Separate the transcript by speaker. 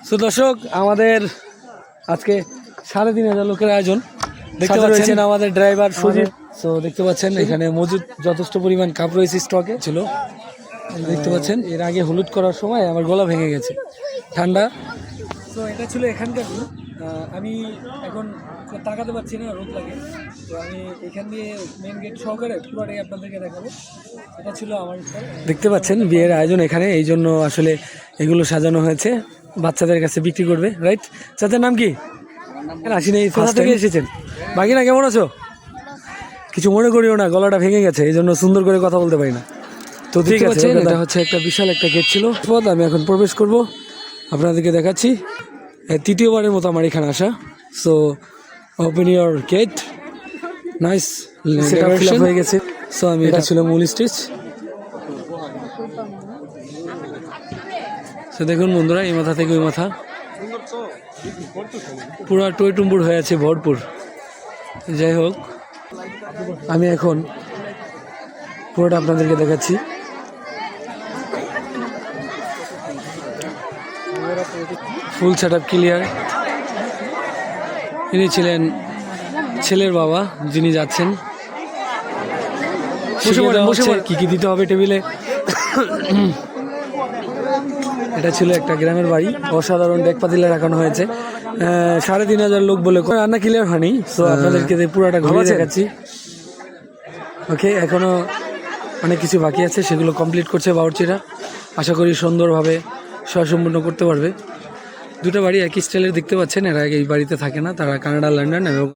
Speaker 1: তো দর্শক, আমাদের আজকে 3,500 লোকের আয়োজন। দেখতে পাচ্ছেন আমাদের ড্রাইভার সুজিত। তো দেখতে পাচ্ছেন এখানে মজুদ যথেষ্ট পরিমাণ কাপ রয়েছে, স্টকে ছিল। দেখতে পাচ্ছেন এর আগে হলুদ করার সময় আমার গলা ভেঙে গেছে, ঠান্ডা। তো এটা ছিল এখানকার view। আমি এখন তাকাতে পারছি না, রোদ লাগে। তো আমি এখান দিয়ে মেন গেট সহকারে পুরোটাই আপনাদেরকে দেখাবো। এটা ছিল আমার। দেখতে পাচ্ছেন বিয়ের আয়োজন এখানে, এই জন্য আসলে এগুলো সাজানো হয়েছে, বাচ্চাদের কাছে বিক্রি করবে। রাইট, চাচার নাম কি? আসি নেই, কোথা থেকে এসেছেন? বাকিরা কেমন আছো? কিছু মনে করিও না, গলাটা ভেঙে গেছে, এই জন্য সুন্দর করে কথা বলতে পারি না। তো ঠিক আছে, এটা হচ্ছে একটা বিশাল একটা গেট ছিল। আমি এখন প্রবেশ করব, আপনাদেরকে দেখাচ্ছি। তৃতীয়বারের মতো আমার এখানে আসা। So open your gate. Nice, setup fill up হয়ে গেছে। সো আমি, এটা ছিল মূল স্টেজ। সো দেখুন বন্ধুরা, এই মাথা থেকে ওই মাথা পুরো টইটুম্বুর হয়ে আছে, ভরপুর। যাই হোক, আমি এখন পুরোটা আপনাদেরকে দেখাচ্ছি। Full setup clear. ইনি ছিলেন ছেলের বাবা, যিনি যাচ্ছেন। কি কি দিতে হবে টেবিলে। এটা ছিল একটা গ্রামের বাড়ি, অসাধারণ ডেক পাতিলে রাখানো হয়েছে। 3,500 লোক বলে রান্না ক্লিয়ার হয়নি। সো আপনাদেরকে পুরোটা ঘুরে দেখাচ্ছি। ওকে, এখনো অনেক কিছু বাকি আছে, সেগুলো কমপ্লিট করছে বাবুর্চিরা। আশা করি সুন্দরভাবে সম্পূর্ণ করতে পারবে। দুটো বাড়ি একই স্টাইলের দেখতে পাচ্ছেন। এরা এই বাড়িতে থাকে না, তারা কানাডা, লন্ডন এবং